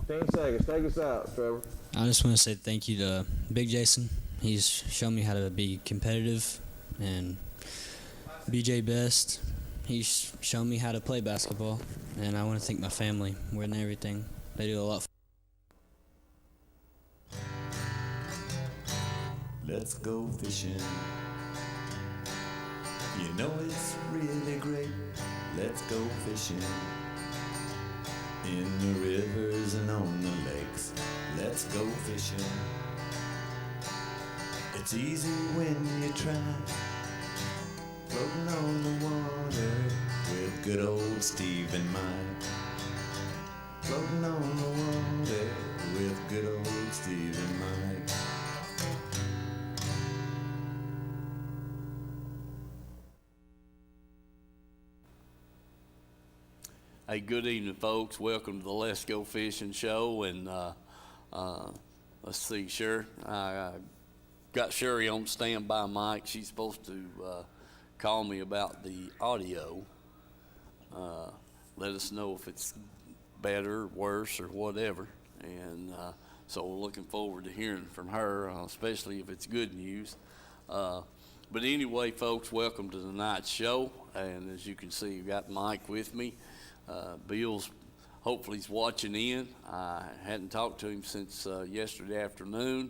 10 seconds. Take us out, Trevor. I just want to say thank you to Big Jason. He's shown me how to be competitive, and BJ Best. He's shown me how to play basketball, and I want to thank my family more than everything. They do a lot. Let's go fishing. You know it's really great. Let's go fishing. In the rivers and on the lakes. Let's go fishing. It's easy when you try. Floating on the water with good old Steve and Mike. Floating on the water with good old Steve and Mike. Hey, good evening, folks. Welcome to the Let's Go Fishing Show. And let's see, I got Sherry on standby mic. She's supposed to call me about the audio. Let us know if it's better, worse, or whatever. And so we're looking forward to hearing from her, especially if it's good news. But anyway, folks, welcome to tonight's show. And as you can see, you've got Mike with me. Bill's hopefully he's watching in. I hadn't talked to him since yesterday afternoon,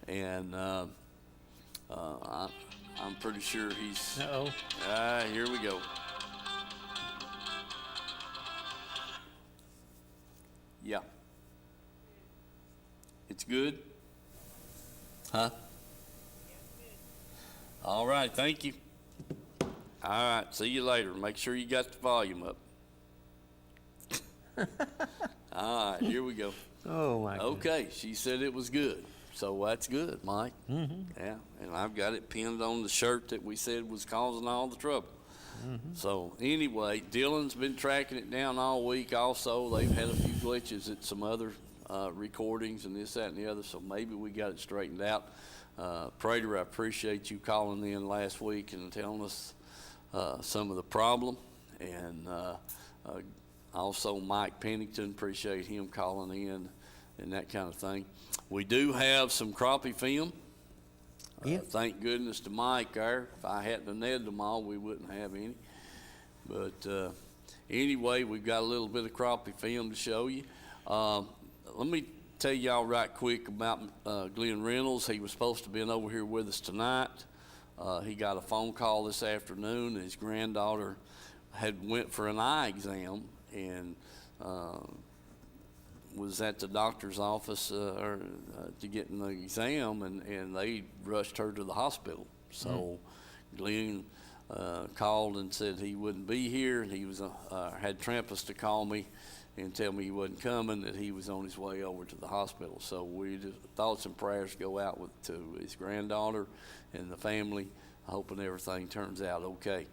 and I'm pretty sure he's. Uh-oh. Here we go. Yeah. It's good? Huh? All right, thank you. All right, see you later. Make sure you got the volume up. All right, here we go. Oh, my goodness. Okay, she said it was good. So that's good, Mike. Mm-hmm. Yeah, and I've got it pinned on the shirt that we said was causing all the trouble. Mm-hmm. So anyway, Dylan's been tracking it down all week also. They've had a few glitches at some other recordings and this, that, and the other, so maybe we got it straightened out. Prater, I appreciate you calling in last week and telling us some of the problem. And also Mike Pennington, appreciate him calling in and that kind of thing. We do have some crappie film. Yep. Thank goodness to Mike there. If I hadn't have netted them all, we wouldn't have any. But anyway, we've got a little bit of crappie film to show you. Let me tell y'all right quick about Glenn Reynolds. He was supposed to be over here with us tonight. He got a phone call this afternoon. His granddaughter had went for an eye exam and was at the doctor's office to get in the exam, and they rushed her to the hospital. So Glenn called and said he wouldn't be here, and he was had Trampus to call me and tell me he wasn't coming, that he was on his way over to the hospital. So we just thoughts and prayers go out to his granddaughter and the family, hoping everything turns out okay.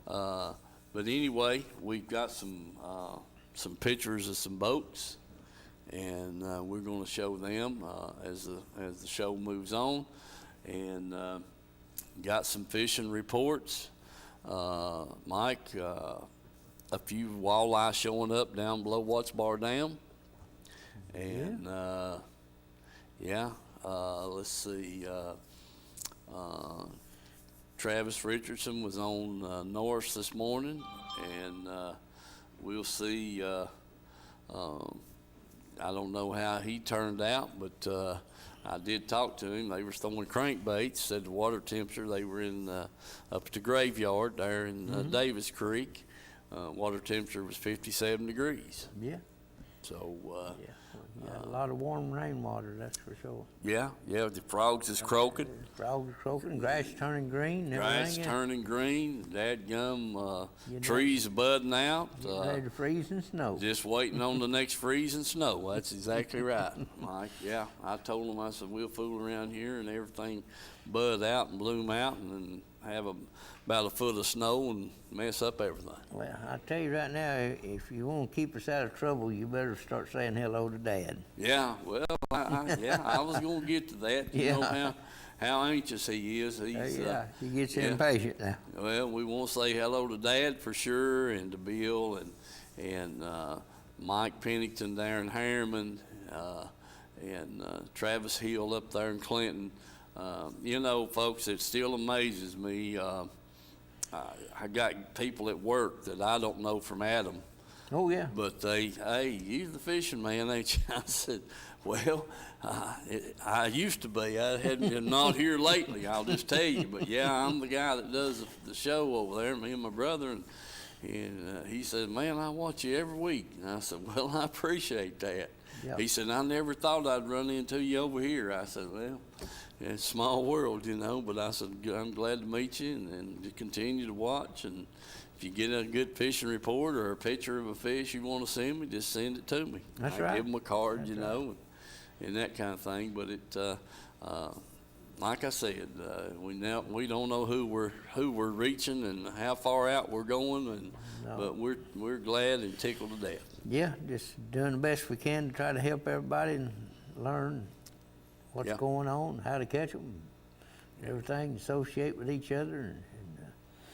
But anyway, we've got some pictures of some boats, and we're going to show them as the show moves on, and got some fishing reports. Mike, a few walleye showing up down below Watts Bar Dam, and let's see. Travis Richardson was on Norris this morning, and we'll see. I don't know how he turned out, but I did talk to him. They were throwing crankbaits. Said the water temperature, they were in up at the graveyard there in Davis Creek. Water temperature was 57 degrees. Yeah. So Yeah, a lot of warm rainwater, that's for sure. yeah, the frogs is croaking. Frogs are croaking, grass turning green, and Grass everything. turning green, dadgum, You know, trees budding out. Getting ready to freeze and snow. Just waiting on the next freeze and snow. That's exactly right, Mike. Yeah, I told him, I said, we'll fool around here and everything bud out and bloom out and then have about a foot of snow and mess up everything. Well, I tell you right now, if you want to keep us out of trouble, you better start saying hello to Dad. Yeah, well, I was going to get to that. You know how anxious he is. He's, he gets impatient now. Well, we want to say hello to Dad for sure, and to Bill, and Mike Pennington there in Harriman, and Travis Hill up there in Clinton. You know, folks, it still amazes me. I got people at work that I don't know from Adam. Oh, yeah. But hey, you the fishing man, ain't you? I said, well, I used to be. I hadn't been not here lately, I'll just tell you. But yeah, I'm the guy that does the show over there, me and my brother. And he said, man, I watch you every week. And I said, well, I appreciate that. Yeah. He said, I never thought I'd run into you over here. I said, well, it's a small world, you know. But I said, I'm glad to meet you and to continue to watch. And if you get a good fishing report or a picture of a fish you want to send me, just send it to me. That's I right. give them a card, That's you know, and that kind of thing. But it, like I said, we don't know who we're reaching and how far out we're going, and No. but we're glad and tickled to death. Yeah, just doing the best we can to try to help everybody and learn what's Yeah. going on, how to catch them, everything, associate with each other, and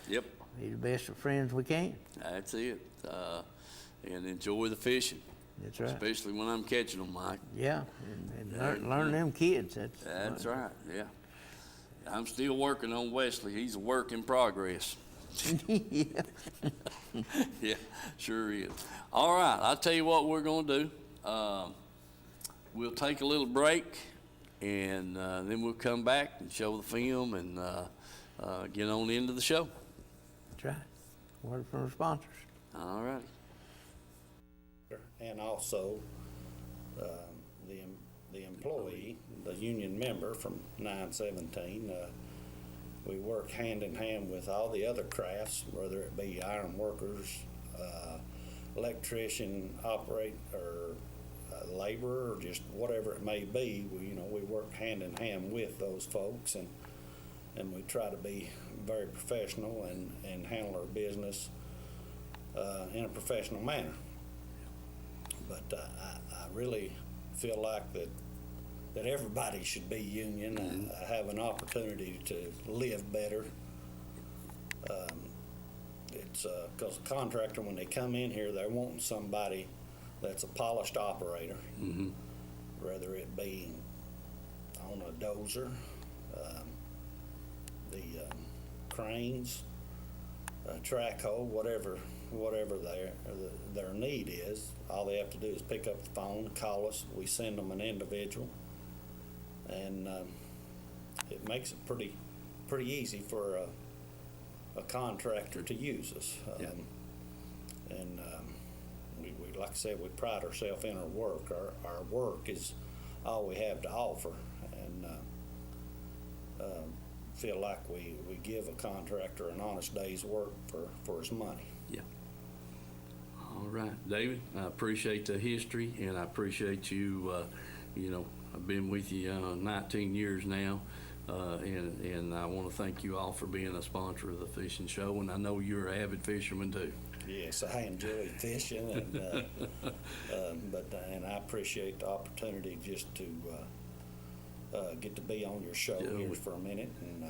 Yep, be the best of friends we can. that's it. And enjoy the fishing, That's right. especially when I'm catching them, Mike. Yeah, and learn them kids. That's right. Yeah, I'm still working on Wesley. He's a work in progress. Yeah. Yeah, sure is. All right, I'll tell you what we're going to do. We'll take a little break, and then we'll come back and show the film and get on into the show. That's right. Word from our sponsors. All right. And also the employee, the union member from 917. We work hand in hand with all the other crafts, whether it be iron workers, electrician, operate, or laborer, or just whatever it may be. We work hand in hand with those folks, and we try to be very professional and handle our business in a professional manner. But I really feel like that everybody should be union and have an opportunity to live better. It's because a contractor, when they come in here, they're wanting somebody that's a polished operator, whether it be on a dozer, the cranes, track hoe, whatever their need is. All they have to do is pick up the phone, call us. We send them an individual, and it makes it pretty easy for a contractor to use us. And we, like I said, we pride ourselves in our work. Our work is all we have to offer, and feel like we give a contractor an honest day's work for his money. Yeah. All right, David, I appreciate the history, and I appreciate you. I've been with you 19 years now, and I want to thank you all for being a sponsor of the fishing show, and I know you're an avid fisherman too. Yes, I enjoy fishing, and I appreciate the opportunity just to get to be on your show here for a minute, and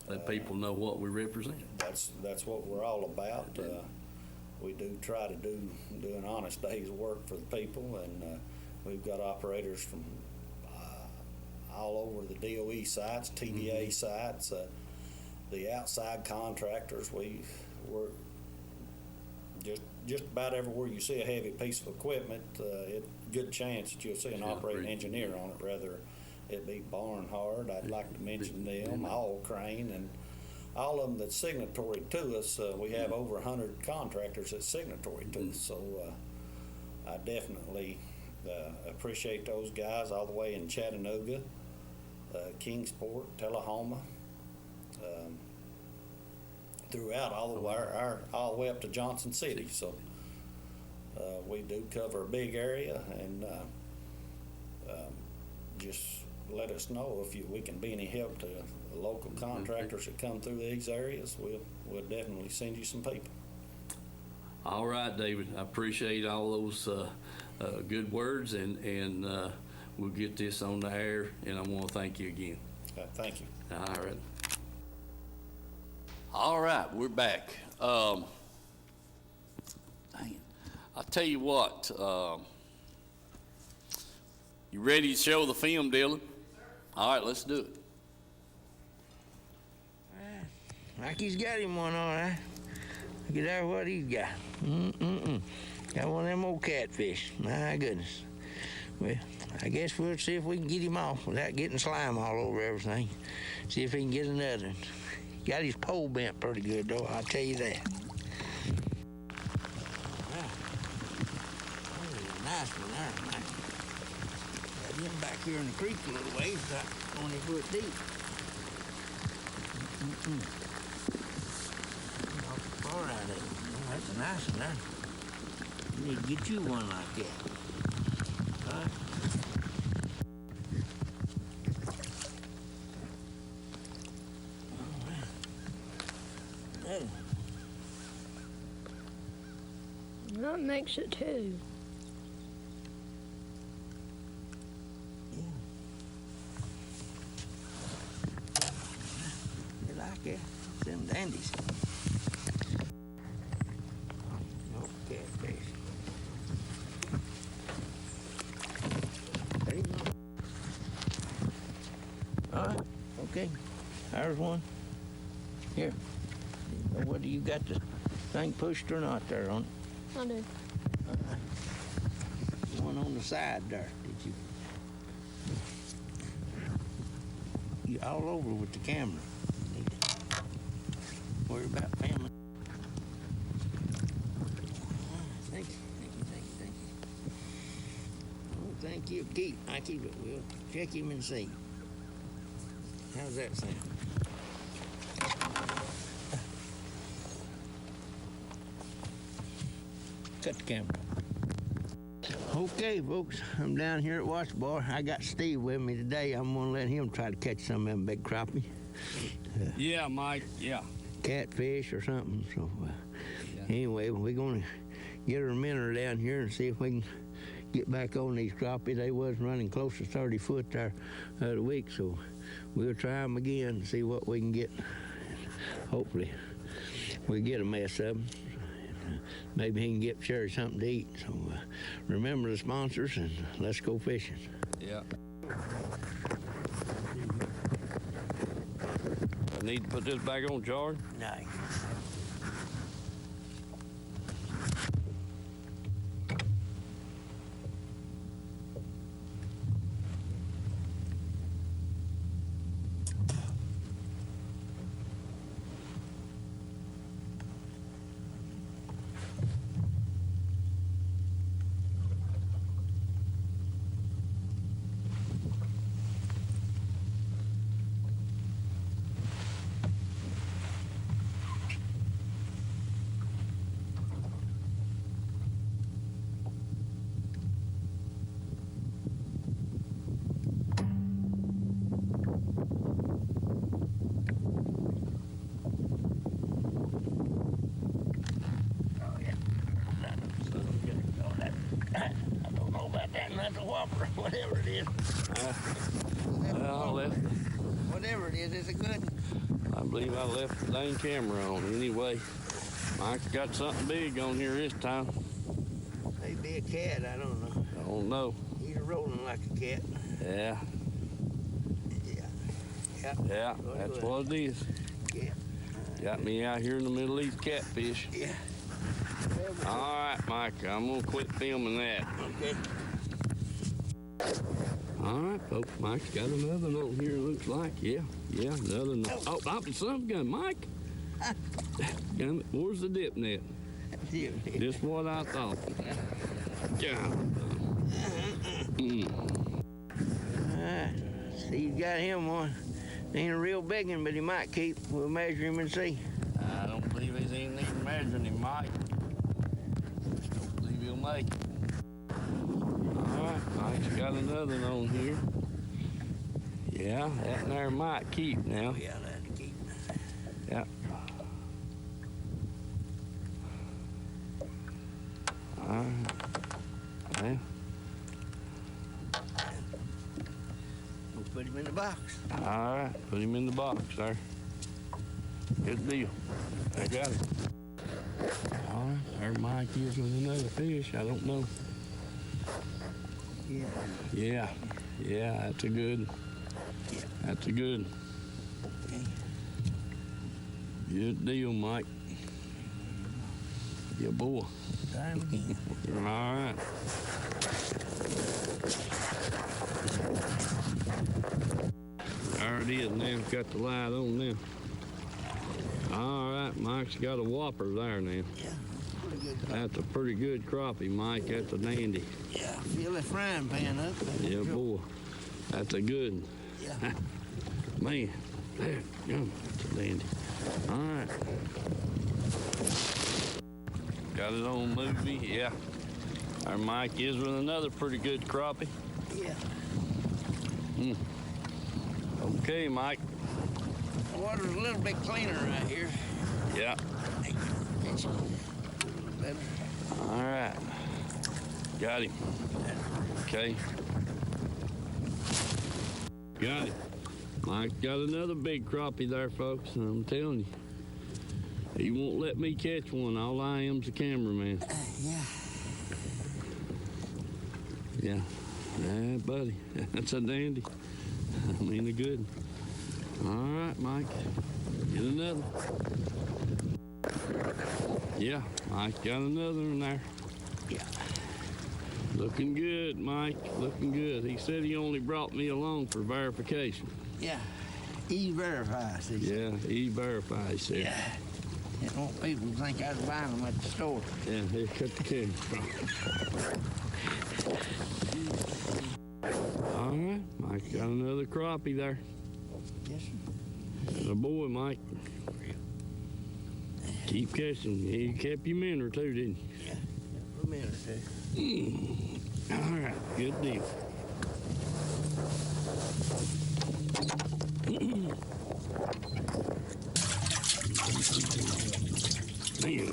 Let people know what we represent. that's what we're all about. We do try to do an honest day's work for the people, and we've got operators from all over the DOE sites, TVA sites, the outside contractors. We're just about everywhere you see a heavy piece of equipment, good chance that you'll see an operating engineer on it, whether it be Barnhard, I'd like to mention them, All Crane, and all of them that's signatory to us. We have over 100 contractors that's signatory to us, so I definitely appreciate those guys all the way in Chattanooga, Kingsport, Tullahoma, throughout all the way up to Johnson City. So we do cover a big area, and just let us know if we can be any help to the local contractors that come through these areas. We'll definitely send you some people. All right, David, I appreciate all those good words, and we'll get this on the air, and I want to thank you again. Thank you. All right. All right, we're back. Dang it. I tell you what, you ready to show the film, Dylan? All right, let's do it. Like he's got him one, all right. Look at there what he's got. Got one of them old catfish. My goodness. Well, I guess we'll see if we can get him off without getting slime all over everything. See if he can get another one. Got his pole bent pretty good, though, I'll tell you that. Nice one there, Mike. Got him back here in the creek a little ways, about 20 foot deep. Far out of it. Oh, that's a nice one there. You need to get you one like that. All right. Oh, That makes it two. you like it? Them dandies. No catfish. There you go. All right, okay. There's one. Here. Whether you got the thing pushed or not there on it. I do. One on the side there. Did you? You all over with the camera. Need to worry about family. Thank you. Oh, thank you. I keep it. We'll check him and see. How's that sound? Cut the camera. Okay, folks, I'm down here at Watch Bar. I got Steve with me today. I'm gonna let him try to catch some of them big crappie. Yeah, Mike, yeah. Catfish or something. So, anyway, we're gonna get our minnow down here and see if we can get back on these crappie. They was running close to 30 foot there the other week, so we'll try them again and see what we can get. Hopefully, we'll get a mess of them. Maybe he can get Sherry something to eat. So remember the sponsors and let's go fishing. Yeah. I need to put this back on, George. Nice. Whatever it is. I left. Whatever it is, it's a good one. I believe I left the dang camera on anyway. Mike's got something big on here this time. Maybe a cat, I don't know. I don't know. He's rolling like a cat. Yeah, Yeah. that's what it is. Yeah. Got me out here in the middle of these catfish. Yeah. All right, Mike, I'm gonna quit filming that. Okay. All right, folks, Mike's got another one on here, looks like. Yeah, another one. Oh, it's some gun, Mike. Where's the dip net? Just what I thought. Yeah. See, you got him one. Ain't a real big one, but he might keep. We'll measure him and see. I don't believe he's even measuring him, Mike. Don't believe he'll make it. All right, Mike's got another one on here. Yeah, that there might keep now. Yeah, that'll keep. Yeah. All right. Yeah. We'll put him in the box. All right, put him in the box, sir. Good deal. I got it. All All right, there Mike is with another fish. I don't know. Yeah. Yeah, that's a good. That's a good. Good deal, Mike. Yeah, boy. Time again. All right. There it is now. Got the light on now. All right, Mike's got a whopper there now. Yeah, pretty good. That's a pretty good crappie, Mike. That's a dandy. Yeah, fill the frying pan up. Yeah, boy. That's a good one. Yeah. Man, there, that's a dandy. All right. Got it on movie, yeah. Our Mike is with another pretty good crappie. Yeah. Okay, Mike. The water's a little bit cleaner right here. Yeah. It's a little better. All right. Got him. Okay. Got it. Mike got another big crappie there, folks. I'm telling you. He won't let me catch one. All I am's a cameraman. Yeah. Yeah. Yeah, buddy. That's a dandy. I mean, a good one. All right, Mike. Get another. Yeah, Mike got another one there. Yeah. Looking good, Mike. Looking good. He said he only brought me along for verification. Yeah. E-verify, see. Yeah, E-verify, he said. Yeah. Didn't want people to think I was buying them at the store. Yeah, here, cut the camera. All right, Mike got another crappie there. Yes, sir. The boy, Mike. Keep catching. He kept you minnow too, didn't you? Yeah. For a minute or two. All right, good deal. Man.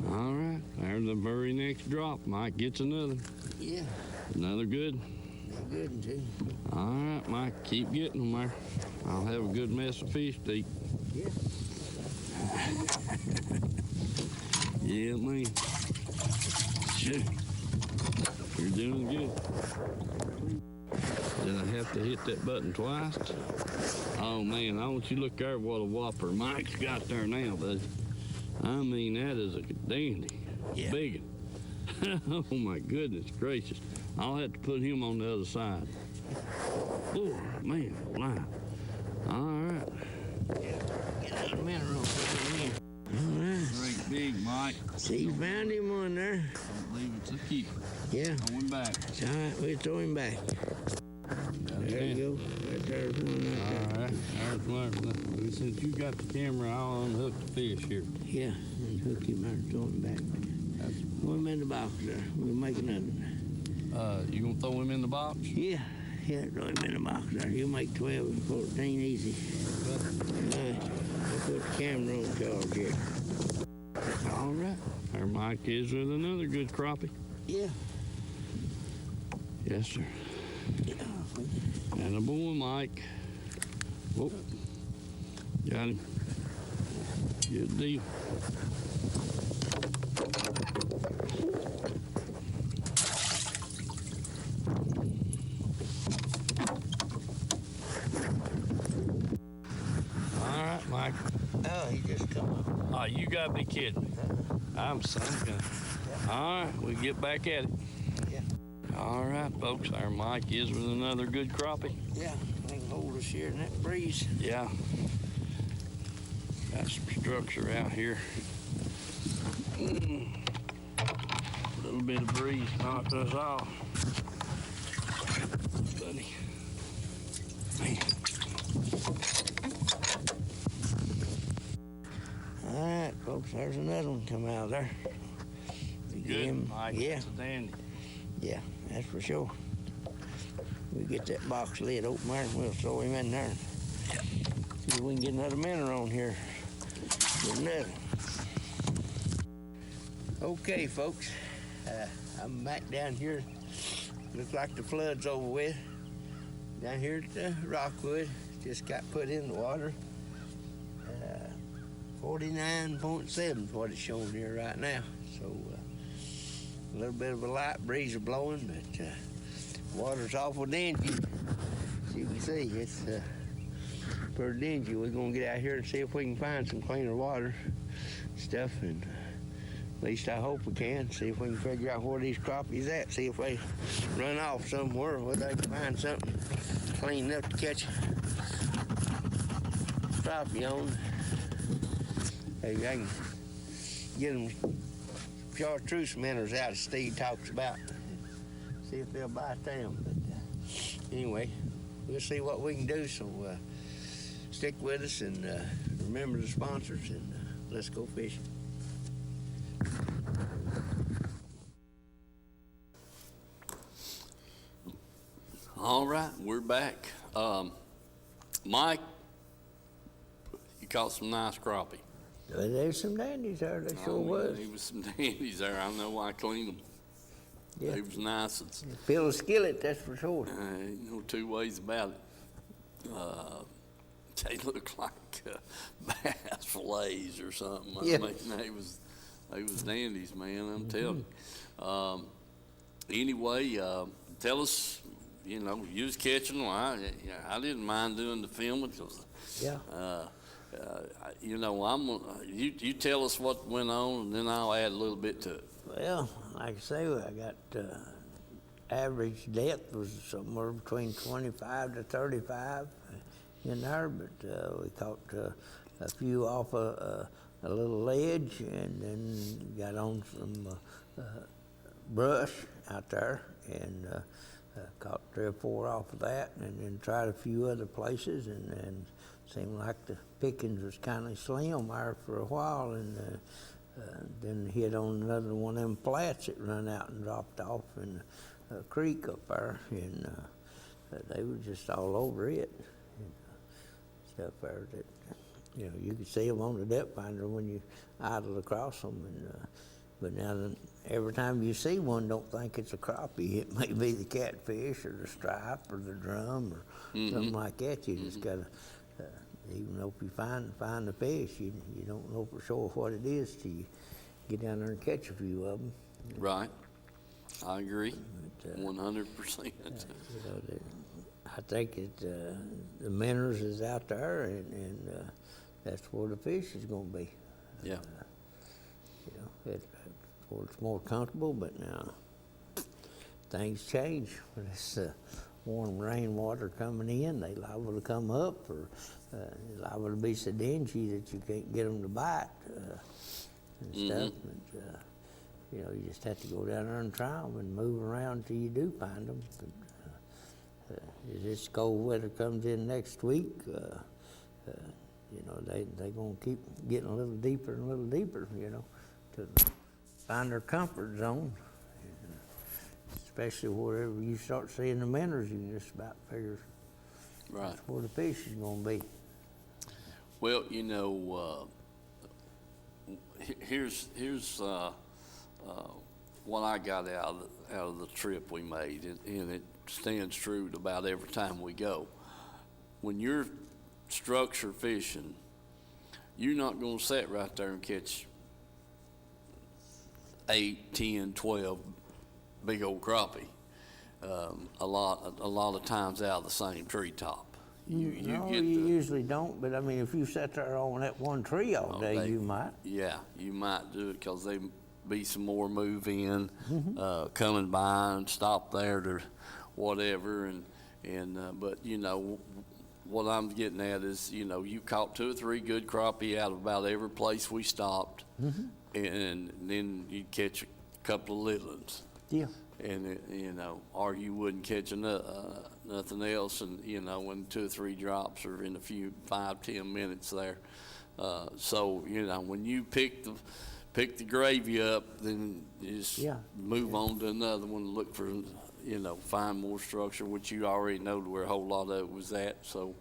All right, there's the very next drop. Mike gets another. Yeah. Another good. They're good, too. All right, Mike, keep getting them there. I'll have a good mess of fish to eat. Yeah. Yeah, man. Shit. You're doing good. Did I have to hit that button twice? Oh, man, I want you to look there what a whopper Mike's got there now, buddy. I mean, that is a dandy. Yeah. Big one. Oh, my goodness gracious. I'll have to put him on the other side. Oh, man, alive. All right. Get out of mineral in here. All right. Great big, Mike. See, you found him on there. Don't believe it's a keeper. Yeah. Throw him back. All right, we'll throw him back. There you go. There's one right there. All right, there's one. Since you got the camera, I'll unhook the fish here. Yeah, and hook him there and throw him back. Throw him in the box there. We'll make another one. You gonna throw him in the box? Yeah, throw him in the box there. He'll make 12 and 14 easy. All right, we'll put the camera on charge here. All right. There Mike is with another good crappie. Yeah. Yes, sir. And a boy, Mike. Whoop. Got him. Good deal. All right, Mike. Oh, he just come up. Oh, you gotta be kidding. I'm some gun. All right, we get back at it. Yeah. All right, folks. Our Mike is with another good crappie. Yeah, they can hold us here in that breeze. Yeah. Got some structure out here. A little bit of breeze knocked us off. Buddy. Man. All right, folks, there's another one come out there. We get Good, him- Mike. Yeah, That's a dandy. yeah, that's for sure. We get that box lid open there and we'll throw him in there. See if we can get another minnow on here. Get another. Okay, folks, I'm back down here. Looks like the flood's over with. Down here at Rockwood, just got put in the water. 49.7 is what it's showing here right now. So a little bit of a light breeze is blowing, but water's awful dingy. As you can see, it's pretty dingy. We're gonna get out here and see if we can find some cleaner water stuff, and at least I hope we can. See if we can figure out where these crappies at. See if they run off somewhere where they can find something clean enough to catch crappie on. Maybe I can get them chartreuse minnows out as Steve talks about. See if they'll bite them. But anyway, we'll see what we can do. So stick with us and remember the sponsors, and let's go fishing. All right, we're back. Mike, you caught some nice crappie. There's some dandies there, there sure was. There was some dandies there. I know I cleaned them. Yeah. They was nice. Fill a skillet, that's for sure. Ain't no two ways about it. They look like bass fillets or something. Yeah. I mean, they was dandies, man. I'm telling you. Anyway, tell us. You know, you was catching them. I didn't mind doing the filming because. Yeah. You know, you tell us what went on, and then I'll add a little bit to it. Well, like I say, I got average depth was somewhere between 25 to 35 in there, but we caught a few off a little ledge, and then got on some brush out there, and caught 3 or 4 off of that, and then tried a few other places, and seemed like the pickings was kind of slim there for a while, and then hit on another one of them flats that run out and dropped off in a creek up there, and they were just all over it, and stuff there that, you know, you could see them on the depth finder when you idled across them, and but now then, every time you see one, don't think it's a crappie. It may be the catfish or the stripe or the drum or something like that. You just gotta, even though if you find the fish, you don't know for sure what it is till you get down there and catch a few of them. Right. I agree. 100%. You know, I think the minnows is out there, and that's where the fish is going to be. Yeah. You know, where it's more comfortable, but now things change. When it's warm rainwater coming in, they liable to come up, or liable to be so dingy that you can't get them to bite and stuff. But, you know, you just have to go down there and try them and move around till you do find them. But, as this cold weather comes in next week, you know, they're going to keep getting a little deeper and a little deeper, you know, to find their comfort zone. Especially wherever you start seeing the minnows, you can just about figure where the fish is going to be. Well, you know, here's what I got out of the trip we made, and it stands true to about every time we go. When you're structure fishing, you're not going to sit right there and catch 8, 10, 12 big old crappie. A lot of times out of the same treetop. You usually don't, but I mean, if you sat there on that one tree all day, you might. Yeah, you might do it because they be some more move in, coming by and stop there to whatever, and but you know what I'm getting at is, you know, you caught 2 or 3 good crappie out of about every place we stopped, and then you'd catch a couple of little ones. Yeah. And you know, or you wouldn't catch nothing else, and you know, when 2 or 3 drops are in a few 5-10 minutes there. So you know, when you pick the gravy up, then you just move on to another one, look for, you know, find more structure, which you already know where a whole lot of it was at. So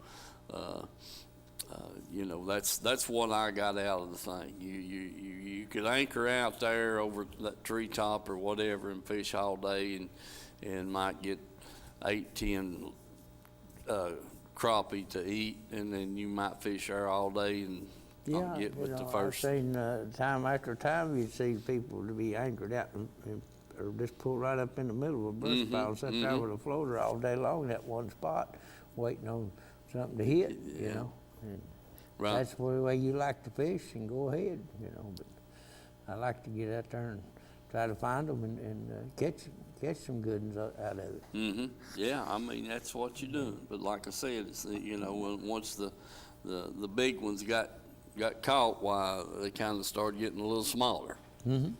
you know, that's what I got out of the thing. You could anchor out there over that treetop or whatever and fish all day, and might get 8, 10 crappie to eat, and then you might fish there all day and Yeah, get with the I've first. seen time after time you'd see people to be anchored out or just pull right up in the middle of a brush pile and sit there with a floater all day long in that one spot, waiting on something to hit, you know. And Right. that's the way you like to fish, and go ahead, you know. But I like to get out there and try to find them and catch some good ones out of it. Yeah, I mean, that's what you're doing. But like I said, it's, you know, once the big ones got caught, why they kind of started getting a little smaller. And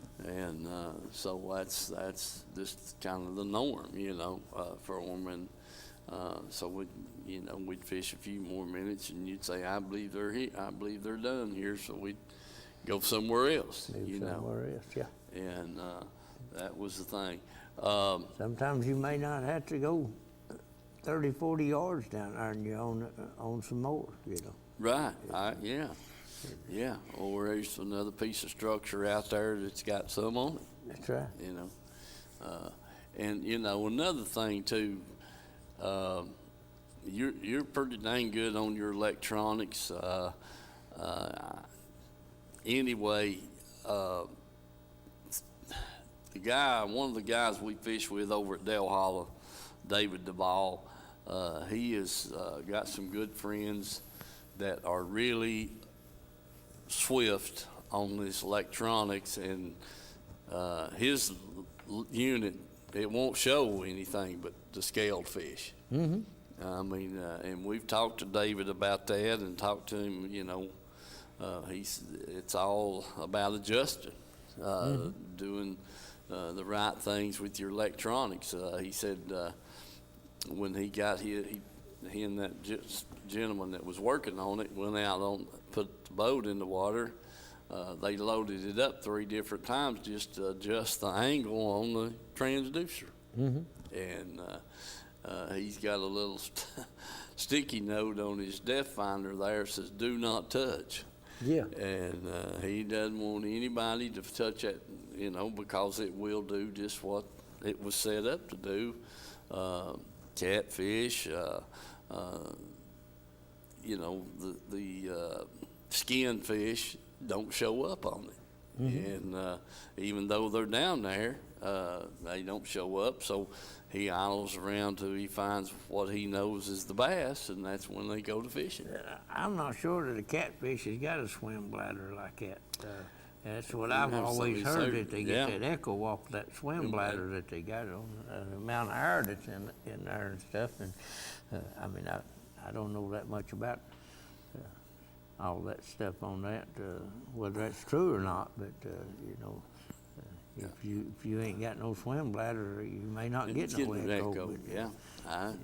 so that's just kind of the norm, you know, for them. And so we'd fish a few more minutes, and you'd say, I believe they're here. I believe they're done here. So we'd go somewhere else, you know. Somewhere else, yeah. And that was the thing. Sometimes you may not have to go 30, 40 yards down there, and you're on some more, you know. Right. Yeah. Or there's another piece of structure out there that's got some on it. That's right. You know, and you know another thing too. You're pretty dang good on your electronics. Anyway, one of the guys we fish with over at Del Hollow, David Duvall, he has got some good friends that are really swift on this electronics, and his unit, it won't show anything but the scaled fish. I mean, and we've talked to David about that and talked to him, you know, it's all about adjusting, doing the right things with your electronics. He said when he got here, he and that gentleman that was working on it went out put the boat in the water. They loaded it up 3 different times just to adjust the angle on the transducer. And he's got a little sticky note on his depth finder there that says "Do not touch." Yeah. And he doesn't want anybody to touch it, you know, because it will do just what it was set up to do. Catfish, you know, the skin fish don't show up on it. And even though they're down there, they don't show up. So he idles around till he finds what he knows is the bass, and that's when they go to fishing. I'm not sure that a catfish has got a swim bladder like that. That's what I've Never always so heard, certain. that they get that echo off that swim bladder that they got on the amount of air that's in there and stuff. And I mean, I don't know that much about all that stuff on that, whether that's true or not. But you know, if you ain't got no swim bladder, you may not get no echo. Yeah. I,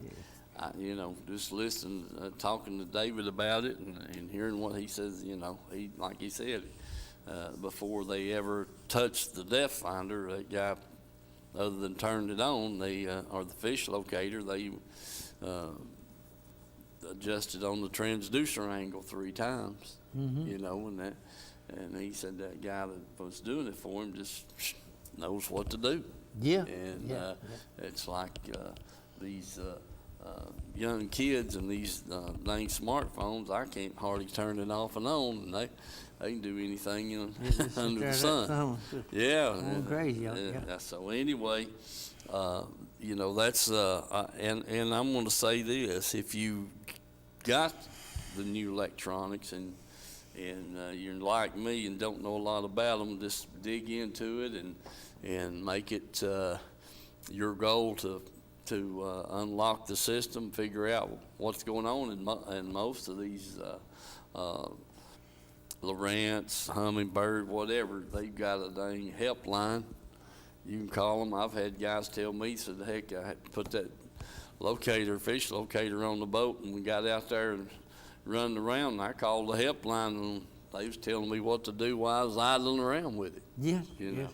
you know, just listening, talking to David about it and hearing what he says, you know, like he said, before they ever touched the depth finder, that guy, other than turned it on, or the fish locator, they adjusted on the transducer angle 3 times, you know, and he said that guy that was doing it for him just knows what to do. Yeah. And it's like these young kids and these dang smartphones, I can't hardly turn it off and on, and they can do anything under the sun. Yeah. Going crazy. Yeah. So anyway, you know, that's and I'm going to say this: if you got the new electronics and you're like me and don't know a lot about them, just dig into it and make it your goal to unlock the system, figure out what's going on in most of these Lowrance, Humminbird, whatever. They've got a dang helpline. You can call them. I've had guys tell me, said, heck, I had to put that fish locator on the boat, and we got out there and running around, and I called the helpline, and they was telling me what to do while I was idling around with it. Yes. You know? Yes.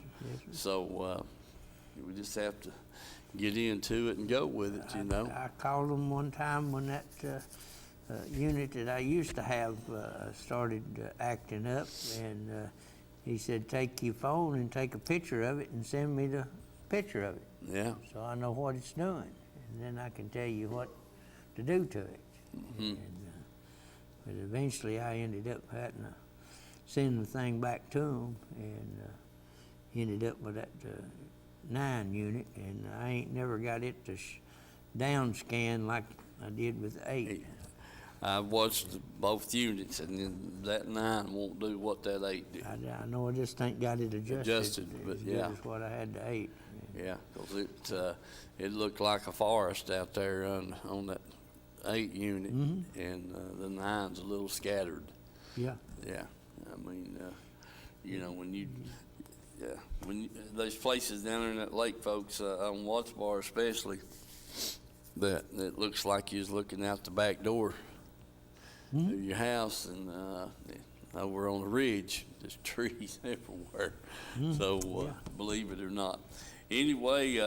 So we just have to get into it and go with it, you know. I called them one time when that unit that I used to have started acting up, and he said, take your phone and take a picture of it and send me the picture of it. Yeah. So I know what it's doing, and then I can tell you what to do to it. And, but eventually I ended up having to send the thing back to them, and ended up with that 9 unit, and I ain't never got it to down scan like I did with the 8. I watched both units, and then that 9 won't do what that 8 did. I know I just ain't got it adjusted But as yeah. good as what I had the 8. Yeah, 'cause it looked like a forest out there on that 8 unit, and the 9's a little scattered. Yeah. Yeah, I mean, when those places down there in that lake, folks, on Watts Bar especially, that it looks like you're looking out the back door of your house, and over on the ridge, there's trees everywhere. So believe it or not. Anyway,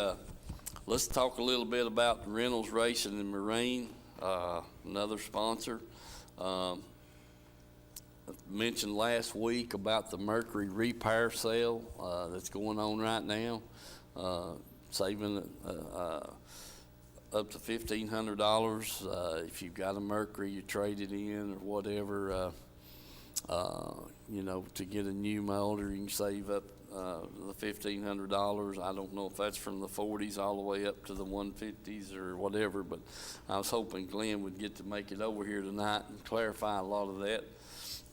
let's talk a little bit about Reynolds Racing and Marine, another sponsor. I mentioned last week about the Mercury repair sale that's going on right now, saving up to $1,500 if you've got a Mercury, you trade it in or whatever. To get a new motor, you can save up the $1,500. I don't know if that's from the 40s all the way up to the 150s or whatever, but I was hoping Glenn would get to make it over here tonight and clarify a lot of that.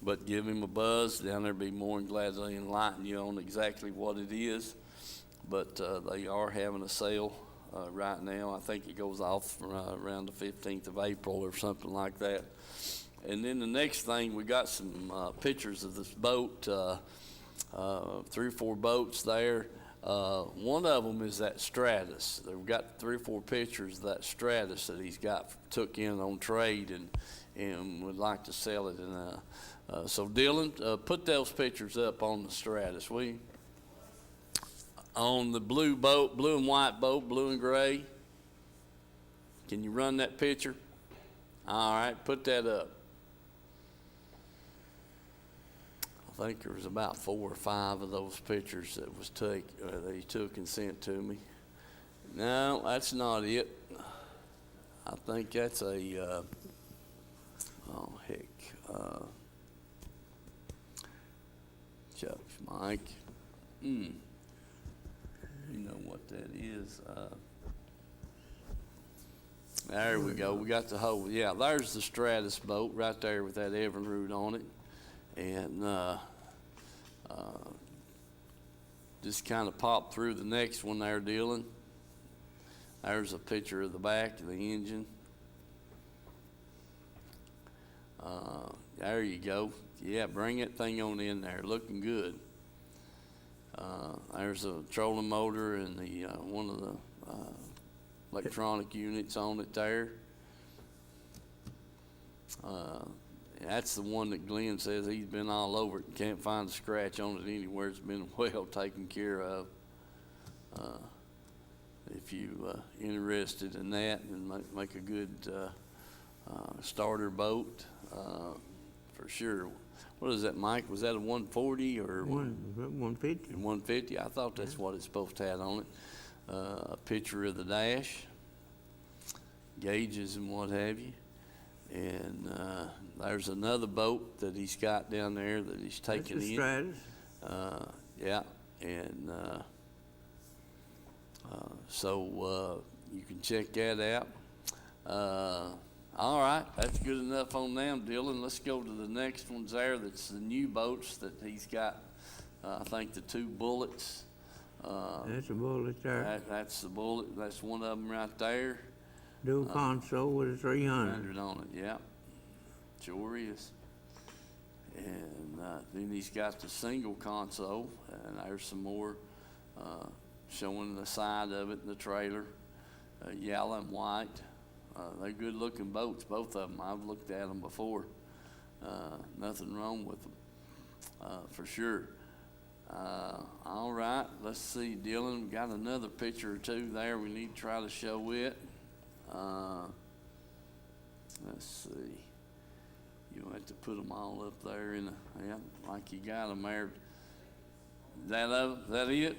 But give him a buzz down there, be more than glad to enlighten you on exactly what it is. But they are having a sale right now. I think it goes off around the 15th of April or something like that. And then the next thing, we got some pictures of this boat, 3 or 4 boats there. One of them is that Stratus. They've got 3 or 4 pictures of that Stratus that he's took in on trade and would like to sell it. And so Dylan, put those pictures up on the Stratus, will you? On the blue boat, blue and white boat, blue and gray. Can you run that picture? All right, put that up. I think there was about 4 or 5 of those pictures that he took and sent to me. No, that's not it. I think that's a, shucks, Mike. You know what that is. There we go. We got the whole, there's the Stratus boat right there with that Evinrude on it. And just kind of pop through the next one there, Dylan. There's a picture of the back of the engine. There you go. Yeah, bring that thing on in there. Looking good. There's a trolling motor and the one of the electronic units on it there. That's the one that Glenn says he's been all over it and can't find a scratch on it anywhere. It's been well taken care of. If you interested in that and make a good starter boat, for sure. What is that, Mike? Was that a 140 or 150? 150? I thought that's what it's supposed to have on it. A picture of the dash, gauges and what have you. And there's another boat that he's got down there that he's taking That's the in. Stratus. Yeah, and so you can check that out. All right, that's good enough on them, Dylan. Let's go to the next ones there. That's the new boats that he's got. I think the 2 Bullets. That's a Bullet there. That's the Bullet. That's one of them right there. Dual console with a 300. 100 on it, yeah. Sure is. And then he's got the single console, and there's some more showing the side of it in the trailer, yellow and white. They're good looking boats, both of them. I've looked at them before. Nothing wrong with them, for sure. All right, let's see, Dylan, we got another picture or 2 there. We need to try to show it. Let's see. You'll have to put them all up there like you got them there. Is that it?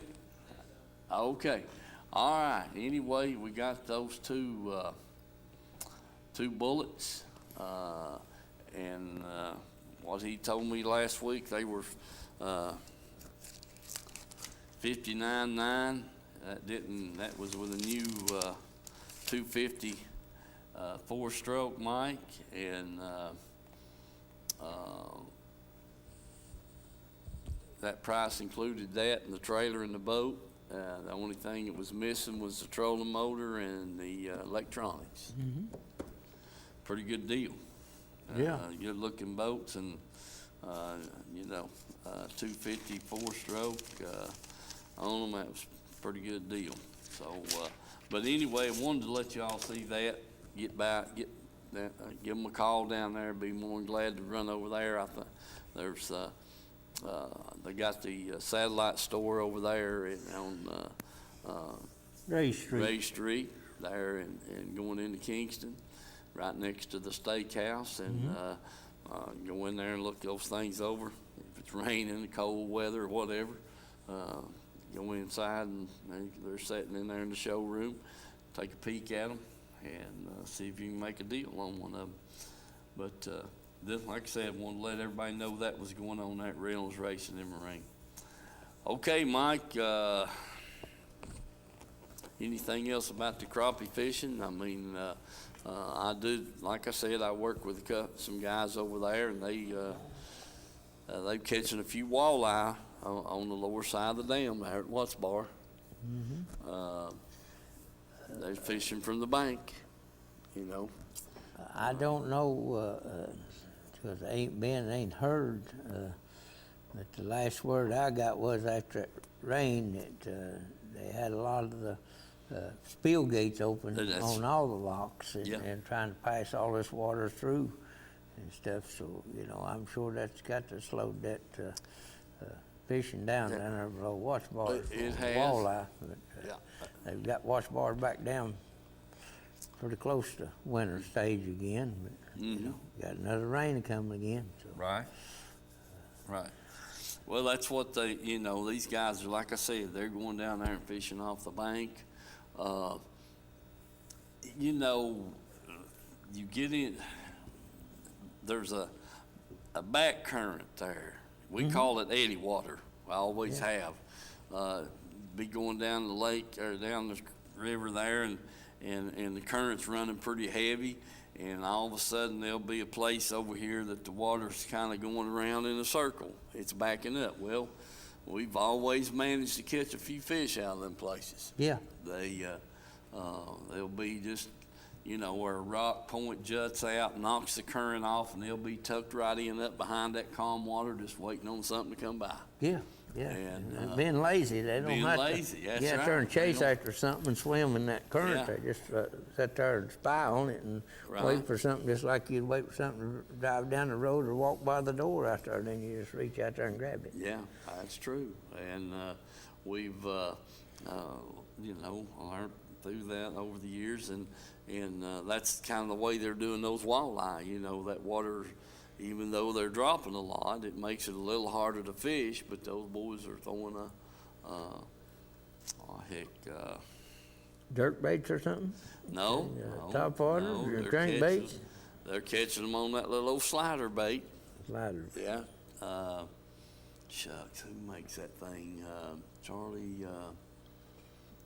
Okay. All right. Anyway, we got those 2 Bullets, and what he told me last week, they were 59.9. That was with a new 250 four-stroke mic, and that price included that and the trailer and the boat. The only thing that was missing was the trolling motor and the electronics. Pretty good deal. Yeah. Good looking boats, and 250 four-stroke on them. That was a pretty good deal. So, but anyway, I wanted to let y'all see that. Give them a call down there. Be more than glad to run over there. I think there's they got the satellite store over there on Ray Street. Ray Street there, and going into Kingston, right next to the steakhouse, and go in there and look those things over. If it's raining, cold weather, or whatever, go inside, and they're sitting in there in the showroom. Take a peek at them and see if you can make a deal on one of them. But like I said, I wanted to let everybody know that was going on at Reynolds Racing and Marine. Okay, Mike, anything else about the crappie fishing? I mean, I do, like I said, I work with some guys over there, and they're catching a few walleye on the lower side of the dam there at Watts Bar. They're fishing from the bank, you know. I don't know, because ain't heard, but the last word I got was after it rained that they had a lot of the spill gates open on all the locks, and trying to pass all this water through and stuff. So, I'm sure that's got to slow that fishing down there below Watts Bar. It has. Walleye, but they've got Watts Bar back down pretty close to winter stage again, but got another rain coming again. So. Right. Well, that's what these guys are, like I said, they're going down there and fishing off the bank. You get in, there's a back current there. We call it eddy water. I always have. Be going down the lake or down the river there, and the current's running pretty heavy, and all of a sudden there'll be a place over here that the water's kind of going around in a circle. It's backing up. Well, we've always managed to catch a few fish out of them places. Yeah. They'll be just, where a rock point juts out, knocks the current off, and they'll be tucked right in up behind that calm water, just waiting on something to come by. Yeah. And being lazy, they don't being have lazy, to that's get out right. there and chase They don't- after something and swim in that current. Yeah. They just sit there and spy on it and Right. wait for something, just like you'd wait for something to drive down the road or walk by the door out there. Then you just reach out there and grab it. Yeah, that's true. And we've, learned through that over the years, and that's kind of the way they're doing those walleye. That water, even though they're dropping a lot, it makes it a little harder to fish, but those boys are throwing Dirt baits or something? no, top waters no, or they're crankbaits? They're catching them on that little old slider bait. Sliders. Yeah. Shucks, who makes that thing? Charlie,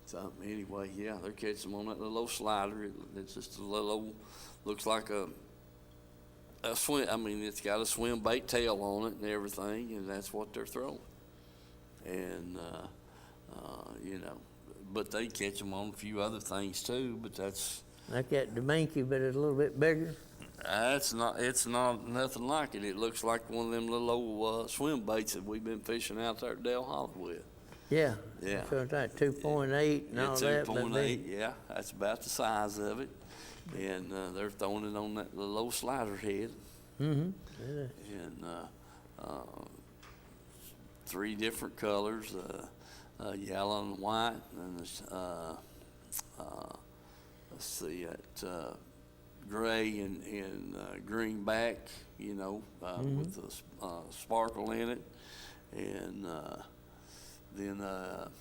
something. Anyway, yeah, they're catching them on that little old slider. It's just a little old, looks like a swim. I mean, it's got a swim bait tail on it and everything, and that's what they're throwing. And, but they catch them on a few other things too, but that's. Like that Deminky, but it's a little bit bigger. It's not nothing like it. It looks like one of them little old swim baits that we've been fishing out there at Dale Hollow with. Yeah. Yeah. So it's like 2.8 and all It's that. 2.8, yeah, that's about the size of it. And they're throwing it on that little old slider head. Mm-hmm. And 3 different colors, yellow and white, and let's see, gray and green back, with the sparkle in it. And then I'll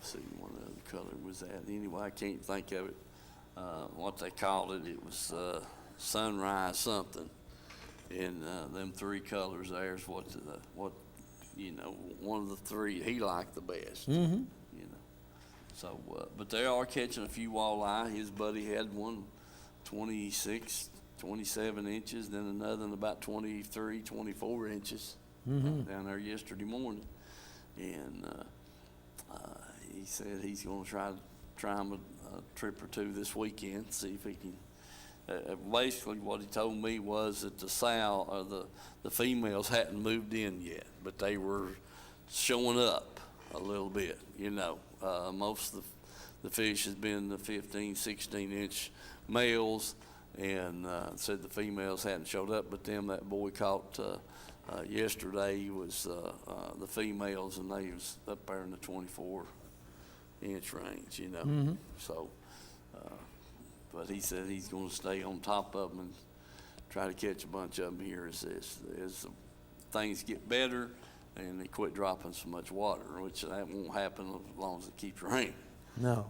see what other color was that. Anyway, I can't think of it. What they called it. It was sunrise something. And them three colors there's what one of the three he liked the best. Mm-hmm. So, but they are catching a few walleye. His buddy had one 26, 27 inches, then another one about 23, 24 inches down there yesterday morning. And he said he's going to try him a trip or two this weekend, see if he can. Basically, what he told me was that the females hadn't moved in yet, but they were showing up a little bit, most of the fish has been the 15, 16-inch males, and said the females hadn't showed up, but that boy caught yesterday was the females, and they was up there in the 24-inch range, So, but he said he's going to stay on top of them and try to catch a bunch of them here as things get better and they quit dropping so much water, which that won't happen as long as it keeps raining. No.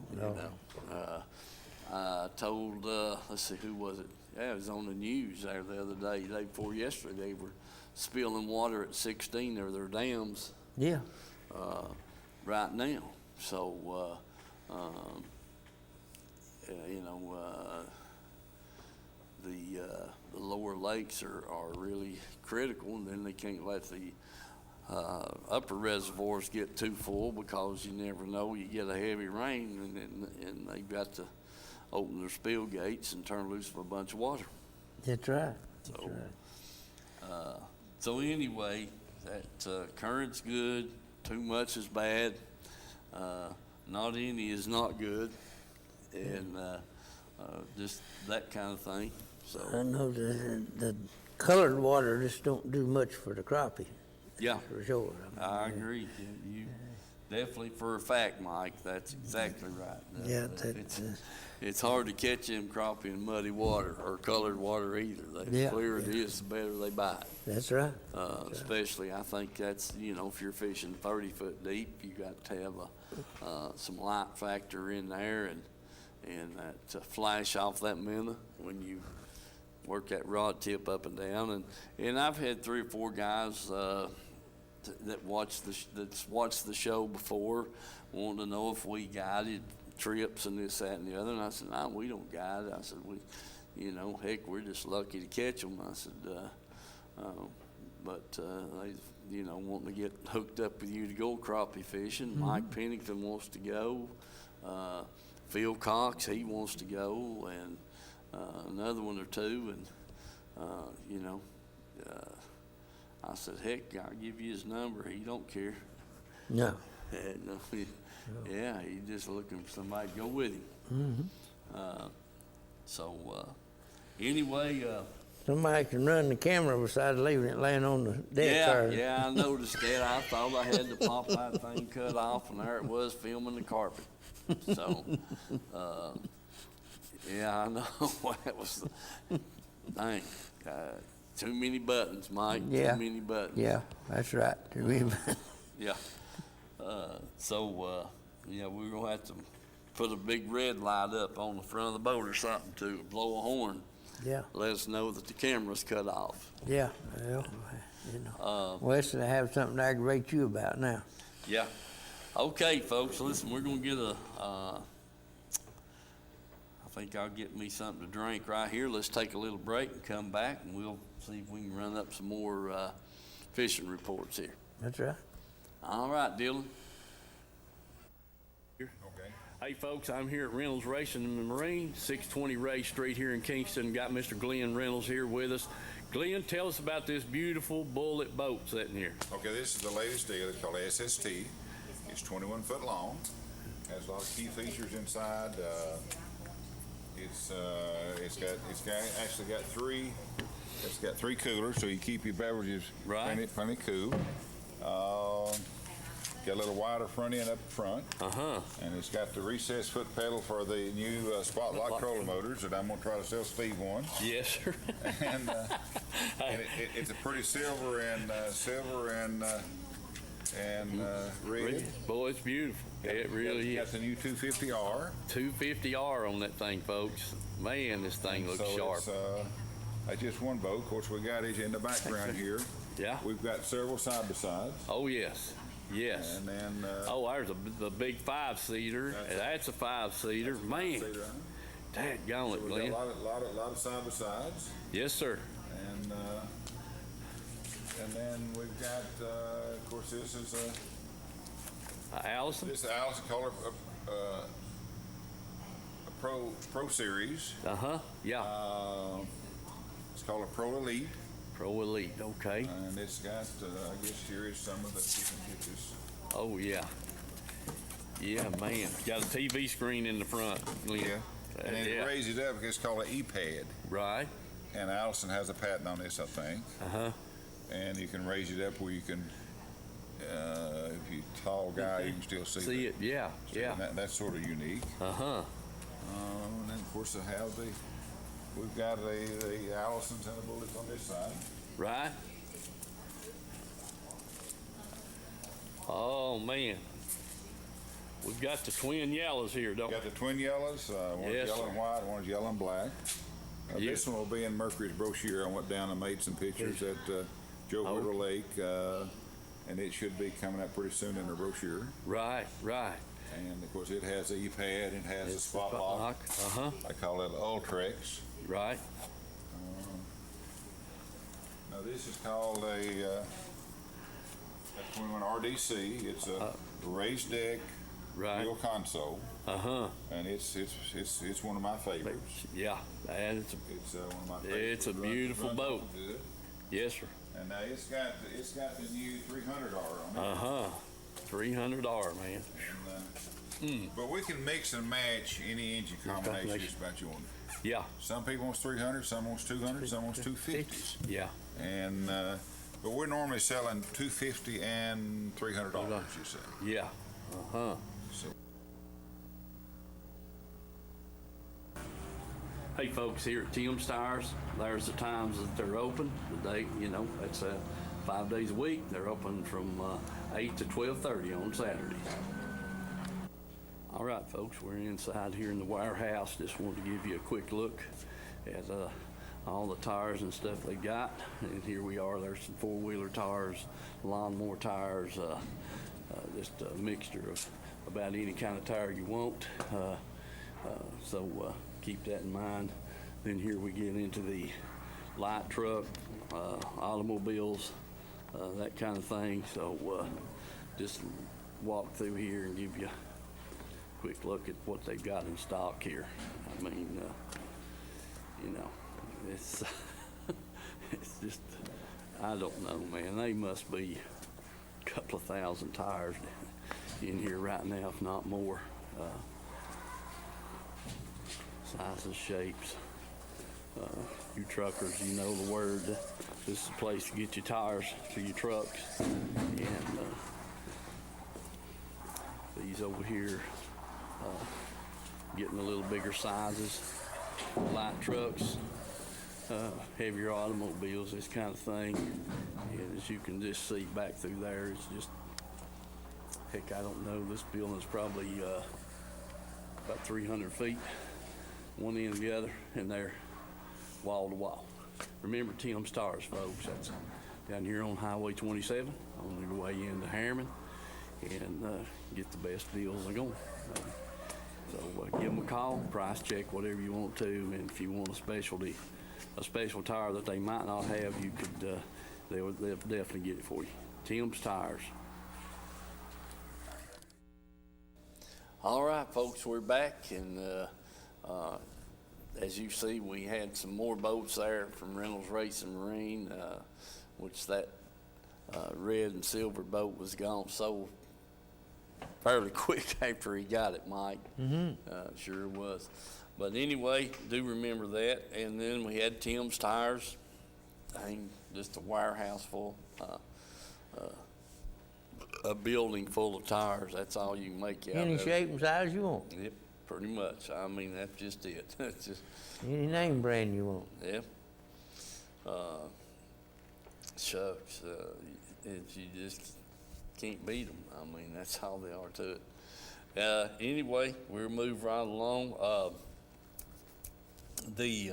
I told, let's see, who was it? Yeah, it was on the news there the other day before yesterday. They were spilling water at 16 of their dams. Yeah. Right now. So, the lower lakes are really critical, and then they can't let the upper reservoirs get too full because you never know, you get a heavy rain and they've got to open their spill gates and turn loose a bunch of water. That's right. So anyway, that current's good, too much is bad, not any is not good, and just that kind of thing. So I know the colored water just don't do much for the crappie. yeah, For sure. I agree. You definitely, for a fact, Mike, that's exactly right. Yeah, It's hard to catch them crappie in muddy water or colored water either. The clearer it is, the better they bite. That's right. Especially, I think that's, if you're fishing 30 foot deep, you got to have some light factor in there and that flash off that minnow when you work that rod tip up and down. And I've had 3 or 4 guys that's watched the show before, wanting to know if we guided trips and this, that, and the other. And I said, no, we don't guide. I said, heck, we're just lucky to catch them. I said, but they, wanting to get hooked up with you to go crappie fishing. Mike Pennington wants to go. Steve Cox, he wants to go, and another one or two, and I said, heck, I'll give you his number. He don't care. No. And, yeah, he's just looking for somebody to go with him. Anyway. Somebody can run the camera besides leaving it laying on the deck. Yeah, I noticed that. I thought I had the pop that thing cut off, and there it was filming the carpet. So, yeah, I know. That was dang. Too many buttons, Mike. Yeah. Too many buttons. Yeah, that's right. Yeah. Yeah, we're going to have to put a big red light up on the front of the boat or something to blow a horn. Yeah. Let us know that the camera's cut off. Yeah. Well, Wesley, I have something to aggravate you about now. Yeah. Okay, folks, listen, we're going to get I think I'll get me something to drink right here. Let's take a little break and come back, and we'll see if we can run up some more fishing reports here. That's right. All right, Dylan. Okay. Hey, folks, I'm here at Reynolds Racing and Marine, 620 Ray Street here in Kingston. Got Mr. Glenn Reynolds here with us. Glenn, tell us about this beautiful bullet boat sitting here. Okay, this is the latest deal. It's called SST. It's 21 foot long. Has a lot of key features inside. It's got three coolers, so you keep your beverages plenty cool. Got a little wider front end up front. And it's got the recessed foot pedal for the new Spotlight trolling motors that I'm going to try to sell Steve one. Yes, sir. And it's a pretty silver and and red. Boy, it's beautiful. It really Got is. the new 250R. 250R on that thing, folks. Man, this thing looks So sharp. it's, that's just one boat. Of course, we got it in the background here. Yeah. We've got several side-by-sides. Oh, yes. Yes. And then, Oh, there's the big 5-seater. That's a 5-seater. Man, dadgone it, so we've got Glenn. a lot of side-by-sides. Yes, sir. And then we've got, of course, this is Allison? this is the Allison Color Pro Series. Uh-huh. Yeah. It's called a Pro Elite, Pro Elite. Okay. and it's got, I guess here is some of the different pictures. Oh, yeah. Yeah, man. Got a TV screen in the front, Glenn. And then Yeah. it raises it up, it's called an E-pad. Right. And Allison has a patent on this, I think. Uh-huh. And you can raise it up where you can, if you're a tall guy, you can still see See it. Yeah. Yeah. That's sort of unique. Uh-huh. And then, of course, we've got the Allisons and the Bullets on this side. Right. Oh, man. We've got the twin yellows here, don't we? Got the twin yellows, one's Yes, yellow sir. and white, one's yellow and black. Yes. This one will be in Mercury's brochure. I went down and made some pictures at Joe Oh. Whittle Lake, and it should be coming up pretty soon in the brochure. Right. Right. And of course, it has the E-pad, it has the spot lock. Uh-huh. I call it Ultrex. Right. Now this is called a 21 RDC. It's a raised deck, Right. real console, Uh-huh. and it's one of my favorites. Yeah. And it's It's one of my favorites. It's a beautiful Runs boat. good. yes, sir. And now it's got the new 300R on it. Uh-huh. $300, man. But we can mix and match any engine combination just about you want. Yeah. Some people wants 300, some wants 200, some wants 250s. Yeah. And but we're normally selling 250 and $300, you say. Yeah. Uh-huh. So Hey, folks, here at Tim's Tires, there's the times that they're open. The day, that's 5 days a week. They're open from 8 to 12:30 on Saturdays. All right, folks, we're inside here in the warehouse. Just wanted to give you a quick look at all the tires and stuff they got. And here we are. There's some four-wheeler tires, lawnmower tires, just a mixture of about any kind of tire you want. So keep that in mind. Then here we get into the light truck, automobiles, that kind of thing. So just walk through here and give you a quick look at what they've got in stock here. I mean, it's it's just, I don't know, man. They must be a couple of thousand tires in here right now, if not more. Sizes, shapes. You truckers, you know the word. This is the place to get your tires for your trucks. And these over here, getting a little bigger sizes, light trucks, heavier automobiles, this kind of thing. And as you can just see back through there, it's just, heck, I don't know, this building's probably about 300 feet, one end to the other, and they're wall to wall. Remember Tim's Tires, folks. That's down here on Highway 27 on your way into Harriman, and get the best deals they're going. So give them a call, price check, whatever you want to, and if you want a special tire that they might not have, you could, they'll definitely get it for you. Tim's Tires. All right, folks, we're back, and as you see, we had some more boats there from Reynolds Racing Marine, which that red and silver boat was gone so fairly quick after he got it, Mike. Sure was. But anyway, do remember that. And then we had Tim's Tires. Just a warehouse full, a building full of tires. That's all you can make out of it. Any shape and size you want. Yep, pretty much. I mean, that's just it. That's just, Any name brand you want. yeah. Shucks, if you just can't beat them. I mean, that's all they are to it. Anyway, we'll move right along. The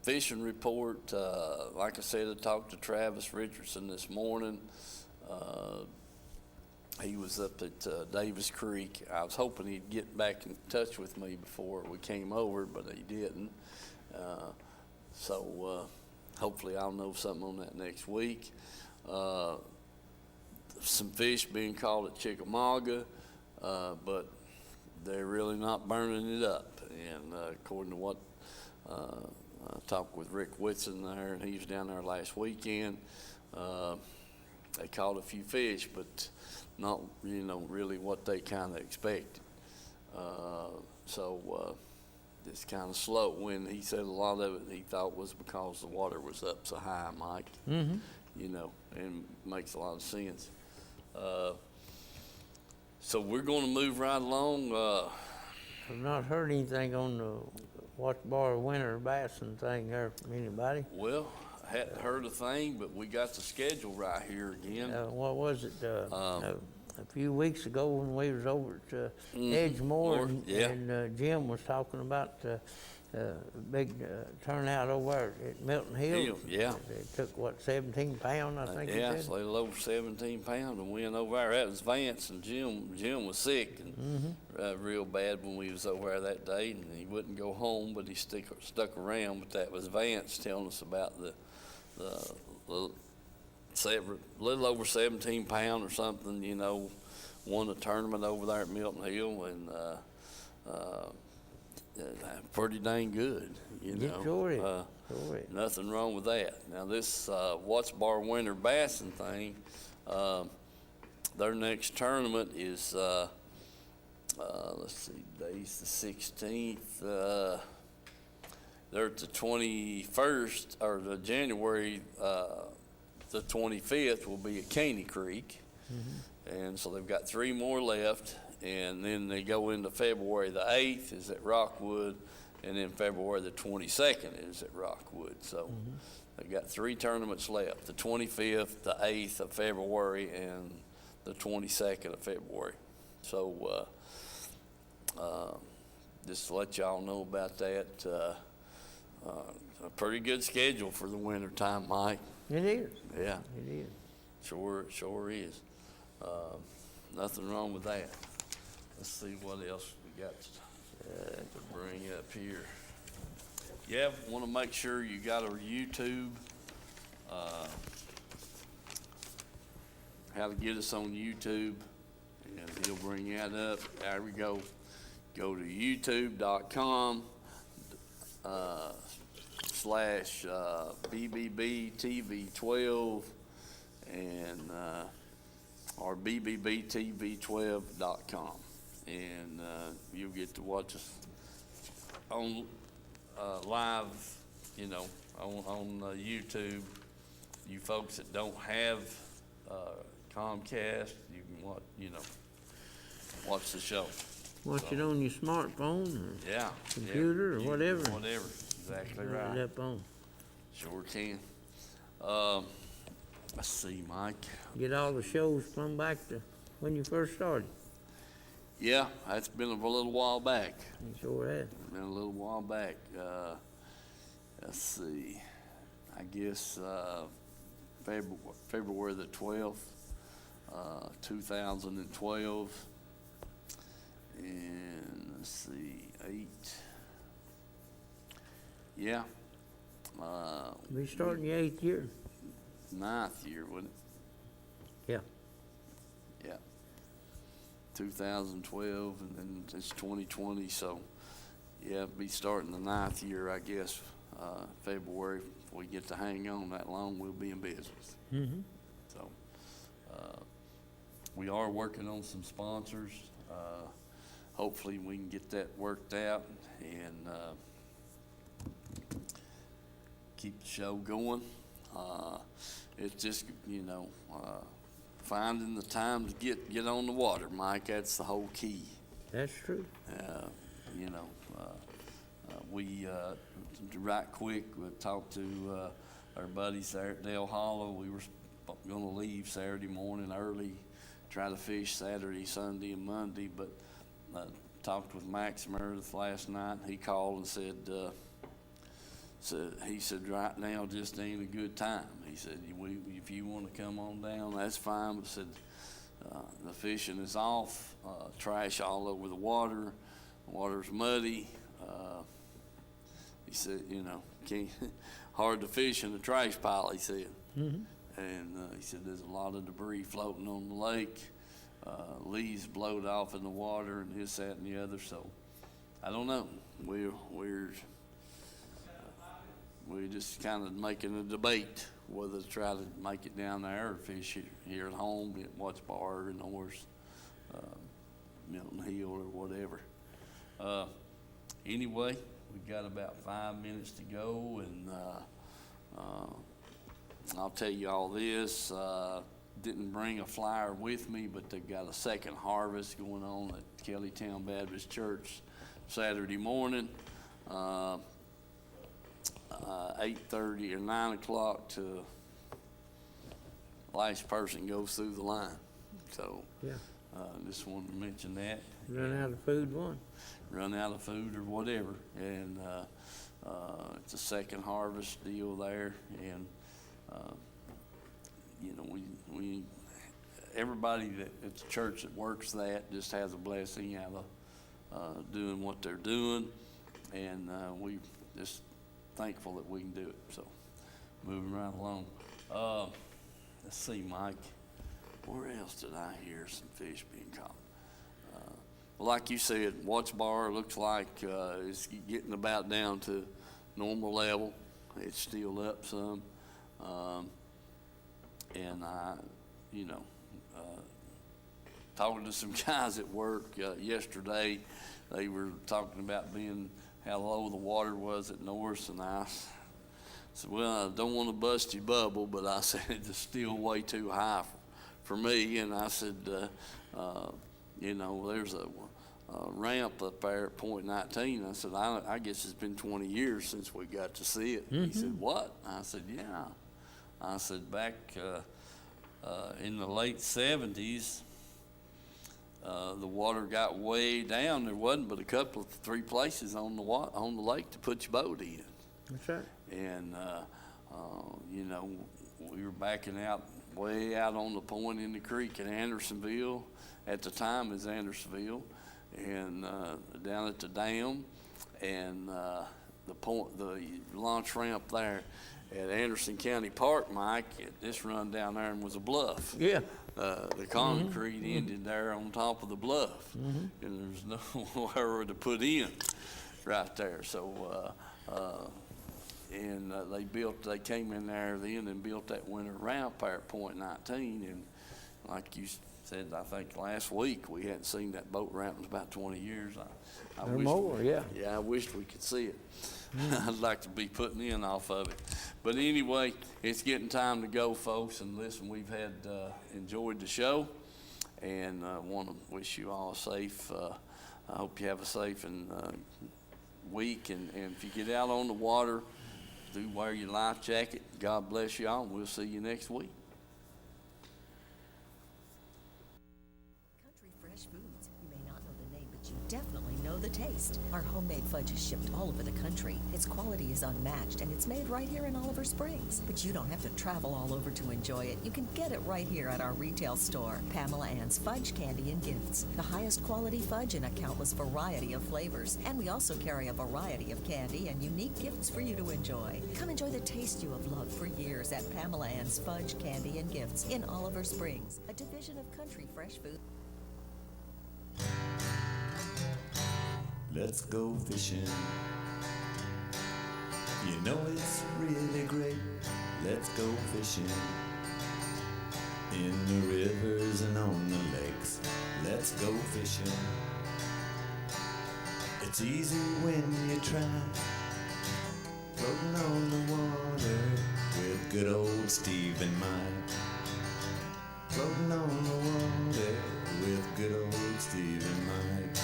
fishing report, like I said, I talked to Travis Richardson this morning. He was up at Davis Creek. I was hoping he'd get back in touch with me before we came over, but he didn't. So hopefully I'll know something on that next week. Some fish being caught at Chickamauga, but they're really not burning it up. And according to what I talked with Rick Whitson there, and he was down there last weekend, they caught a few fish, but not, really what they kind of expected. So it's kind of slow. When he said a lot of it, he thought was because the water was up so high, Mike. Mm-hmm. And makes a lot of sense. So we're going to move right along. I've not heard anything on the Watch Bar winter bassing thing there from anybody. Well, I hadn't heard a thing, but we got the schedule right here again. What was it? A few weeks ago when we was over at Edgemore, and Jim was talking about the big turnout over there at Milton Hill. Yeah. They took, 17 pounds, I think Yeah, he it's a said? little over 17 pounds and went over there. That was Vance, and Jim was sick and real bad when we was over there that day, and he wouldn't go home, but he stuck around. But that was Vance telling us about the little over 17 pound or something, won a tournament over there at Milton Hill, and pretty dang good, Sure is. Nothing wrong with that. Now this Watts Bar Winter Bassing thing, their next tournament is let's see, day's the 16th. They're at the 21st, or the January, the 25th will be at Caney Creek. And so they've got 3 more left, and then they go into February the 8th is at Rockwood, and then February the 22nd is at Rockwood. So they've got 3 tournaments left, the 25th, the 8th of February, and the 22nd of February. So just to let y'all know about that. A pretty good schedule for the winter time, Mike. It is. Yeah, It is. sure is. Nothing wrong with that. Let's see what else we got to bring up here. Yeah, want to make sure you got our YouTube, how to get us on YouTube, and he'll bring that up. There we go. Go to youtube.com slash BBBTV12 and or BBBTV12.com, and you'll get to watch us on live, on YouTube. You folks that don't have Comcast, you can watch the show. Watch it on your smartphone or Yeah. computer or whatever. Whatever. Exactly Put right. it up on. Sure can. Let's see, Mike. Get all the shows from back to when you first started. Yeah, that's been a little while back. You sure has. Been a little while back. Let's see. I guess February the 12th, 2012. And let's see, 8. Yeah. We starting your 8th year. 9th year, wouldn't it? Yeah. Yeah. 2012, and then it's 2020, so yeah, be starting the 9th year, I guess. February, if we get to hang on that long, we'll be in business. Mm-hmm. So we are working on some sponsors. Hopefully we can get that worked out and keep the show going. It's just, finding the time to get on the water, Mike. That's the whole key. That's true. We right quick we talked to our buddies there at Dale Hollow. We were gonna leave Saturday morning early, try to fish Saturday, Sunday, and Monday, but talked with Max Meredith last night. He called and said, he said right now just ain't a good time. He said, if you want to come on down, that's fine. But said the fishing is off, trash all over the water, water's muddy. He said, hard to fish in a trash pile. He said, and he said there's a lot of debris floating on the lake. Leaves blowed off in the water and this, that, and the other. So I don't know. We're just kind of making a debate whether to try to make it down there or fish here at home at Watts Bar or Norris, Milton Hill or whatever. Anyway, we've got about 5 minutes to go, and I'll tell you all this. Didn't bring a flyer with me, but they've got a second harvest going on at Kellytown Baptist Church Saturday morning, 8:30 or 9 o'clock to last person goes through the line. So Yeah. Just wanted to mention that. Run out of food one. Run out of food or whatever, and it's a second harvest deal there, and we everybody at the church that works that just has a blessing out of doing what they're doing, and we just thankful that we can do it. So moving right along. Let's see, Mike, where else did I hear some fish being caught? Well, like you said, Watts Bar looks like it's getting about down to normal level. It's still up some. And talking to some guys at work yesterday, they were talking about how low the water was at Norris, and I said, well, I don't want to bust your bubble, but I said it's still way too high for me. And I said, there's a ramp up there at Point 19. I said, I guess it's been 20 years since we got to see it. He said, what? I said, yeah. I said, back in the late 70s, the water got way down. There wasn't but a couple of 3 places on the lake to put your boat in. That's right. And, we were backing out way out on the point in the creek in Andersonville. At the time, it's Andersonville. And down at the dam, and the launch ramp there at Anderson County Park, Mike, this run down there and was a bluff. Yeah. The concrete ended there on top of the bluff, and there's nowhere to put in right there. So, they came in there then and built that winter ramp there at Point 19, and like you said, I think last week, we hadn't seen that boat ramp in about 20 years. I Or wished more, yeah. Yeah, I wished we could see it. I'd like to be putting in off of it. But anyway, it's getting time to go, folks. And listen, we've had enjoyed the show, and want to wish you all a safe. I hope you have a safe and week. And if you get out on the water, do wear your life jacket. God bless you all, and we'll see you next week. Fresh Foods. You may not know the name, but you definitely know the taste. Our homemade fudge is shipped all over the country. Its quality is unmatched, and it's made right here in Oliver Springs. But you don't have to travel all over to enjoy it. You can get it right here at our retail store, Pamela Ann's Fudge, Candy, and Gifts. The highest quality fudge in a countless variety of flavors. And we also carry a variety of candy and unique gifts for you to enjoy. Come enjoy the taste you have loved for years at Pamela Ann's Fudge, Candy, and Gifts in Oliver Springs, a division of Country Fresh Foods. Let's go fishing. You know it's really great. Let's go fishing. In the rivers and on the lakes. Let's go fishing. It's easy when you try. Floating on the water with good old Steve in mind. Floating on the water with good old Steve in mind.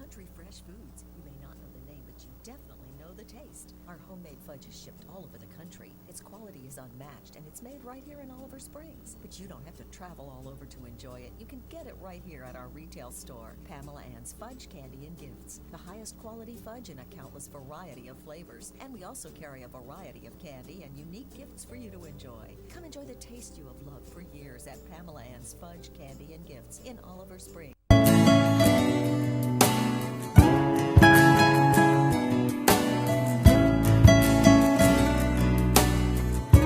country fresh foods. You may not know the name, but you definitely know the taste. Our homemade fudge is shipped all over the country. Its quality is unmatched, and it's made right here in Oliver Springs. But you don't have to travel all over to enjoy it. You can get it right here at our retail store, Pamela Ann's Fudge, Candy, and Gifts. The highest quality fudge in a countless variety of flavors. And we also carry a variety of candy and unique gifts for you to enjoy. Come enjoy the taste you have loved for years at Pamela Ann's Fudge, Candy, and Gifts in Oliver Springs.